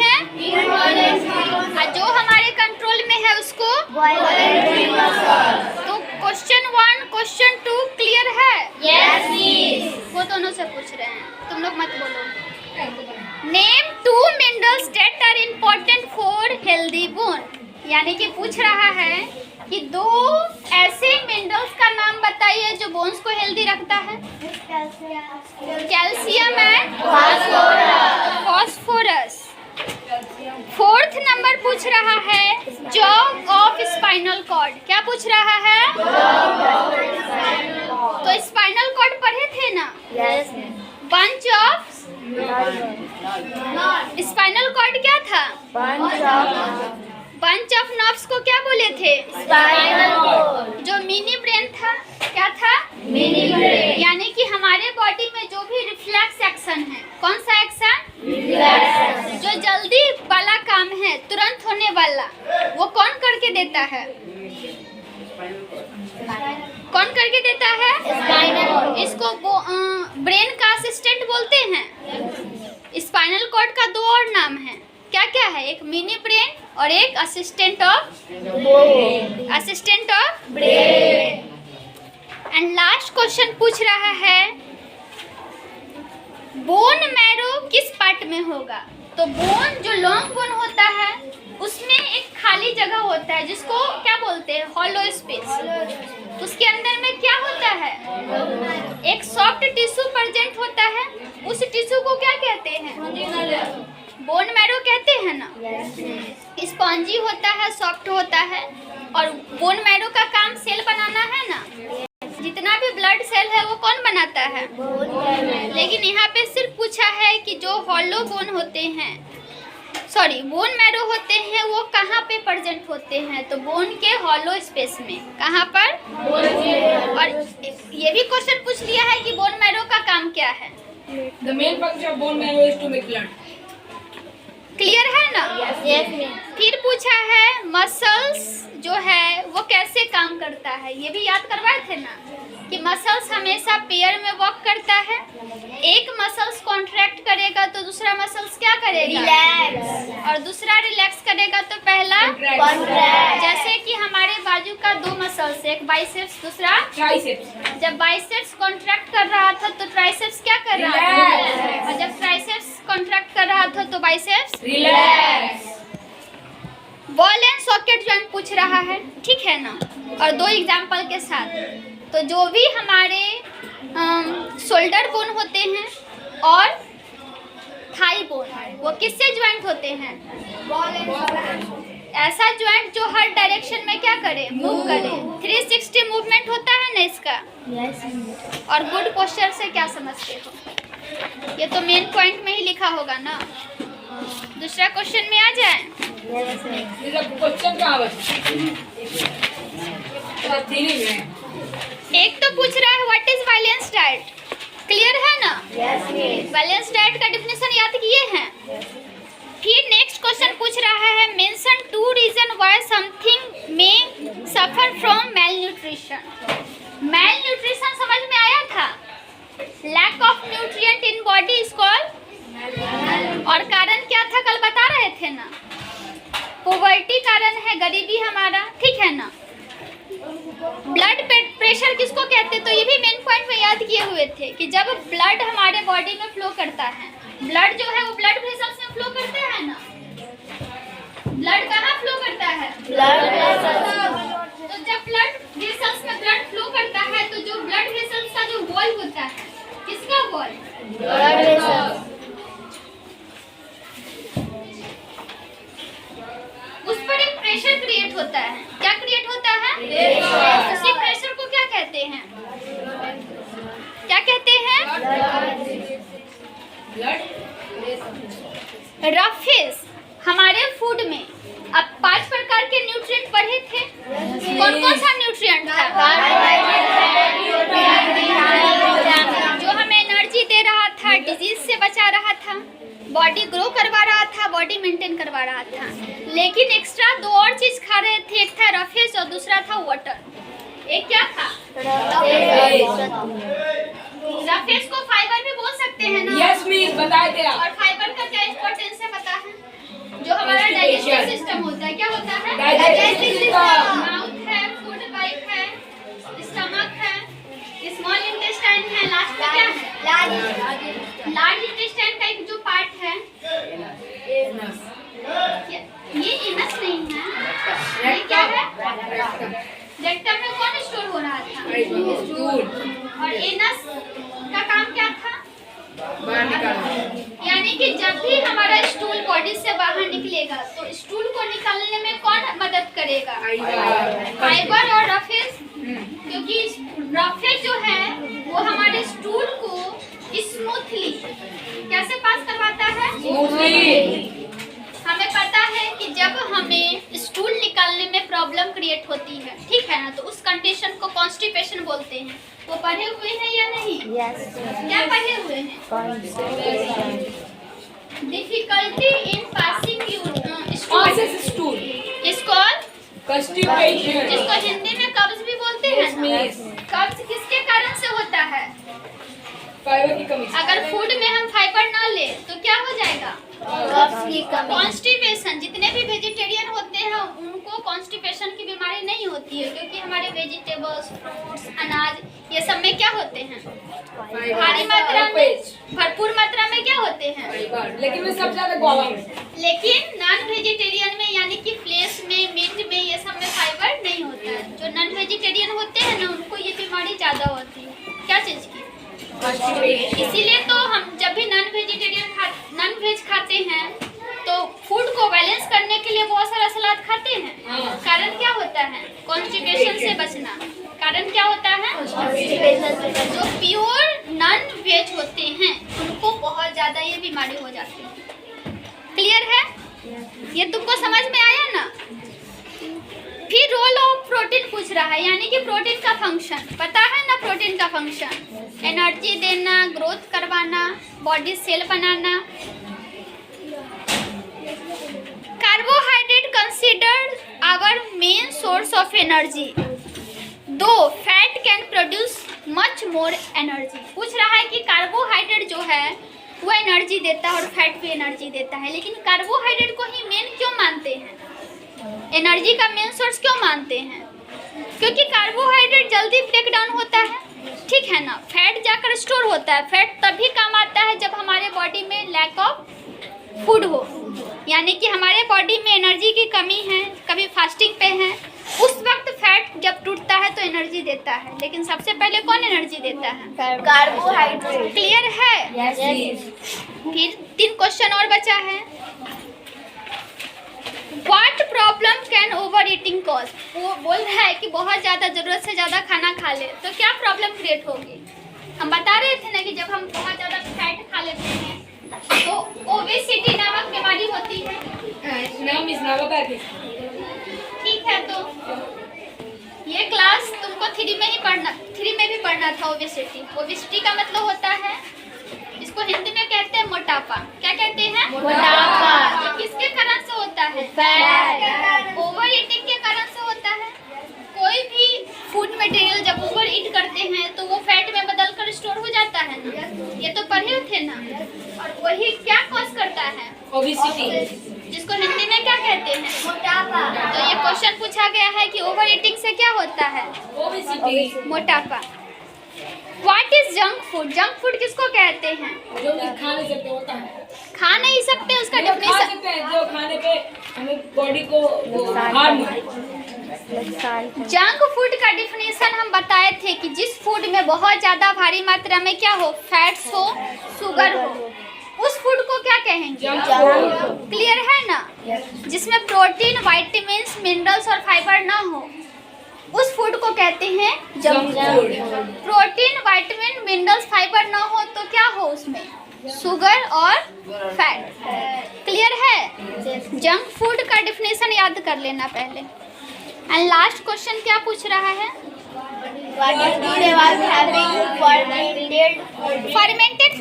हैं? और जो हमारे कंट्रोल में है उसको तो क्वेश्चन 1 क्वेश्चन 2 क्लियर है? Yes miss. वो दोनों से पूछ रहे हैं, तुम लोग मत बोलो। Name 2 minerals that are important for healthy bone. यानी कि पूछ रहा है कि 2 ऐसे मिनरल्स का नाम बताइए जो बोन्स को हेल्दी रखता है। Calcium and phosphorus. 4th number पूछ रहा है जॉब ऑफ स्पाइनल कॉर्ड। क्या पूछ रहा है? तो स्पाइनल कॉर्ड पढ़े थे ना? Yes. Bunch of spinal cord क्या था? बंच ऑफ नर्व्स को क्या बोले थे? Spinal cord. जो मिनी ब्रेन था क्या था? Mini brain. यानी कि हमारे बॉडी में जो भी रिफ्लेक्स एक्शन है, कौन सा एक्शन? रिफ्लेक्स। जो जल्दी वाला काम है, तुरंत होने वाला, वो कौन करके देता है? कौन करके देता है? Spinal cord. इसको ब्रेन का असिस्टेंट बोलते हैं। स्पाइनल कॉर्ड का 2 और नाम है, क्या क्या है? एक मिनी ब्रेन और एक assistant of brain. And last question पूछ रहा है बोन मैरो किस पार्ट में होगा? तो बोन जो लॉन्ग बोन होता है उसमें एक खाली जगह होता है जिसको क्या बोलते हैं? Hollow space. उसके अंदर में क्या होता है? एक सॉफ्ट टिश्यू प्रेजेंट होता है। उस टिश्यू को क्या कहते हैं? बोन मैरो कहते हैं ना। स्पॉन्जी होता है, सॉफ्ट होता है। और बोन मैरो का काम सेल बनाना है ना। जितना भी ब्लड सेल है वो कौन बनाता है? लेकिन यहाँ पे सिर्फ पूछा है कि जो हॉलो बोन होते हैं, सॉरी बोन मैरो होते हैं, वो कहाँ पे प्रेजेंट होते हैं? तो बोन के हॉलो स्पेस में। कहाँ पर? और ये भी क्वेश्चन पूछ लिया है कि बोन मैरो का काम क्या है? The main function of bone marrow is to make blood. Clear है ना? Yes miss. फिर पूछा है मसल्स जो है वो कैसे काम करता है। ये भी याद करवाए थे ना कि मसल्स हमेशा पेयर में वर्क करता है। एक मसल्स कॉन्ट्रैक्ट करेगा तो दूसरा मसल्स क्या करेगा? रिलैक्स। और दूसरा रिलैक्स करेगा तो पहला कॉन्ट्रैक्ट। जैसे कि हमारे बाजू का 2 मसल्स, एक बाइसेप्स दूसरा Triceps. जब बाइसेप्स कॉन्ट्रैक्ट कर रहा था तो ट्राइसेप्स क्या कर रहा था? Relax. और जब ट्राइसेप्स कॉन्ट्रैक्ट कर रहा था तो biceps. Relax. Ball and socket joint पूछ रहा है, ठीक है ना? और 2 एग्जाम्पल के साथ। तो जो भी हमारे शोल्डर बोन होते हैं और थाई बोन, वो किससे ज्वाइंट होते हैं? ऐसा ज्वाइंट जो हर डायरेक्शन में क्या करे? मूव करे। 360 मूवमेंट होता है ना इसका। यस। और गुड पोस्चर से क्या समझते हो? ये तो मेन पॉइंट में ही लिखा होगा ना। दूसरा क्वेश्चन में आ जाए। Yes miss. This is a question कहाँ बचा? तो theory में। एक तो पूछ रहा है what is balance diet. Clear है ना? Yes miss. बैलेंस डाइट का डेफिनेशन याद किए हैं। फिर नेक्स्ट क्वेश्चन पूछ रहा है मेंशन 2 रीजन व्हाई समथिंग में suffer from malnutrition. Malnutrition समझ में आया था? Lack of nutrient in body is called. और कारण क्या था? कल बता रहे थे ना। पॉवर्टी कारण है, गरीबी हमारा, ठीक है ना। ब्लड प्रेशर किसको कहते हैं? तो ये भी मेन पॉइंट में याद किए हुए थे कि जब ब्लड हमारे बॉडी में फ्लो करता है, ब्लड जो है वो ब्लड वेसल्स में फ्लो करता है ना। ब्लड कहाँ फ्लो करता है? Blood vessels. तो जब ब्लड वेसल्स में ब्लड फ्लो करता है तो जो ब्लड वेसल्स का जो वॉल होता है, किसका वॉल? Blood vessels. उस पर एक प्रेशर क्रिएट होता है। क्या क्रिएट होता है? उसी प्रेशर को क्या कहते हैं? क्या कहते हैं? रफेज। हमारे फूड में अब 5 प्रकार के न्यूट्रिएंट पढ़े थे। कौन कौन सा न्यूट्रिएंट था? जो हमें एनर्जी दे रहा था, डिजीज से बचा रहा था, बॉडी ग्रो करवा रहा था, बॉडी मेंटेन करवा रहा था। लेकिन एक्स्ट्रा 2 और चीज खा रहे थे, एक था रफेज और दूसरा था वाटर। एक क्या था? रफेज को फाइबर भी बोल सकते हैं ना। यस मिस, बताए थे आप। और फाइबर का क्या इंपॉर्टेंस है पता है? Digestion. सिस्टम होता है, क्या होता है? Digestive system. माउथ है, फूड पाइप है, स्टमक है, स्मॉल इंटेस्टाइन है, लास्ट में क्या है? लार्ज इंटेस्टाइन का एक जो पार्ट है, ये इनस नहीं है, ये क्या है? रेक्टम में कौन स्टोर हो रहा था? Stool. और एनस का काम क्या था? बाहर निकालना. यानी कि जब भी हमारा स्टूल बॉडी से बाहर निकलेगा तो स्टूल को निकालने में कौन मदद करेगा? फाइबर और रफेज, क्योंकि रफेज जो है वो हमारे स्टूल को स्मूथली कैसे पास करवाता है? Smoothly. हमें पता है कि जब हमें स्टूल निकालने में प्रॉब्लम क्रिएट होती है, ठीक है ना, तो उस कंडीशन को कॉन्स्टिपेशन बोलते हैं। वो पढ़े हुए हैं या नहीं? Yes. क्या पढ़े हुए हैं? Constipation. Difficulty in passing Passes stool. इसको Constipation. जिसको हिंदी में कब्ज भी बोलते हैं Yes, ना। miss. कब्ज किसके कारण से होता है? फाइबर की कमी. अगर फूड में हम फाइबर ना ले तो क्या हो जाएगा? कब्ज की कमी. कॉन्स्टिपेशन। जितने भी वेजिटेरियन होते हैं उनको कॉन्स्टिपेशन की बीमारी नहीं होती है, क्योंकि हमारे वेजिटेबल्स, फ्रूट्स, अनाज ये सब में क्या होते हैं? भारी मात्रा में, भरपूर मात्रा में क्या होते हैं? फाइबर. लेकिन मैं सबसे ज्यादा गुआवा में. लेकिन नॉन वेजिटेरियन में यानी कि फ्लेश में, मीट में ये सब में फाइबर नहीं होता है। जो नॉन वेजिटेरियन होते हैं ना उनको ये बीमारी ज़्यादा होती है। क्या चीज़ की? इसीलिए तो हम जब भी नॉन वेज खाते हैं तो फूड को बैलेंस करने के लिए बहुत सारा सलाद खाते हैं। कारण क्या होता है? कॉन्स्टिपेशन से बचना। कारण क्या होता है? जो प्योर नॉन वेज होते हैं उनको बहुत ज़्यादा ये बीमारी हो जाती है। क्लियर है? ये तुमको समझ में आया ना? फिर रोल ऑफ प्रोटीन पूछ रहा है, यानी कि प्रोटीन का फंक्शन पता है ना? प्रोटीन का फंक्शन एनर्जी देना, ग्रोथ करवाना, बॉडी सेल बनाना। Carbohydrate considered our main source of energy, though fat can produce much more energy. पूछ रहा है कि कार्बोहाइड्रेट जो है वो एनर्जी देता है और फैट भी एनर्जी देता है, लेकिन कार्बोहाइड्रेट को ही मेन क्यों मानते हैं? एनर्जी का मेन सोर्स क्यों मानते हैं? क्योंकि कार्बोहाइड्रेट जल्दी ब्रेक डाउन होता है, ठीक है ना। फैट जाकर स्टोर होता है। फैट तभी काम आता है जब हमारे बॉडी में लैक ऑफ फूड हो, यानी कि हमारे बॉडी में एनर्जी की कमी है, कभी फास्टिंग पे है, उस वक्त फैट जब टूटता है तो एनर्जी देता है। लेकिन सबसे पहले कौन एनर्जी देता है? कार्बोहाइड्रेट. क्लियर है? Yes. फिर 3 क्वेश्चन और बचा है। What problem can over eating cause? वो बोल रहा है कि बहुत ज़्यादा ज़रूरत से ज़्यादा खाना खा ले तो क्या प्रॉब्लम क्रिएट होगी? हम बता रहे थे ना कि जब हम बहुत ज़्यादा फैट खा लेते हैं तो ओबेसिटी नामक बीमारी होती है। नाम इस नाम बता के. ठीक है, तो ये क्लास तुमको 3 में भी पढ़ना था। ओबेसिटी का मतलब होता है, इसको हिंदी में कहते हैं मोटापा। क्या कहते हैं? मोटापा. तो किसके कारण से होता है? फैट. ओवर ईटिंग के कारण से होता है। कोई भी फूड मटेरियल जब ओवर ईट करते हैं तो वो फैट में बदल कर स्टोर हो जाता है ना। ये तो पढ़े थे ना। और वही क्या कॉज करता है? ओबेसिटी. जिसको हिंदी में क्या कहते हैं? मोटापा. तो ये क्वेश्चन पूछा गया है कि ओवर ईटिंग से क्या होता है? ओबेसिटी. मोटापा। What is junk food? Junk food किसको कहते हैं? जो भी खा नहीं सकते होता है. खा नहीं सकते उसका जो खा डेफिनेशन। सकते हैं, जो खाने पे हमें बॉडी को हार्म जंक फूड का डिफिनेशन हम बताए थे कि जिस फूड में बहुत ज़्यादा भारी मात्रा में क्या हो? फैट्स हो, शुगर हो, उस फूड को क्या कहेंगे? क्लियर है ना? जिसमें प्रोटीन, विटामिन्स, मिनरल्स और फाइबर ना हो उस फूड को कहते हैं junk food. Protein, vitamin, minerals, fibre ना हो तो क्या हो उसमें? शुगर और फैट। क्लियर है? जंक फूड का डिफिनेशन याद कर लेना पहले। एंड लास्ट क्वेश्चन क्या पूछ रहा है? What is good about having fermented food? Fermented food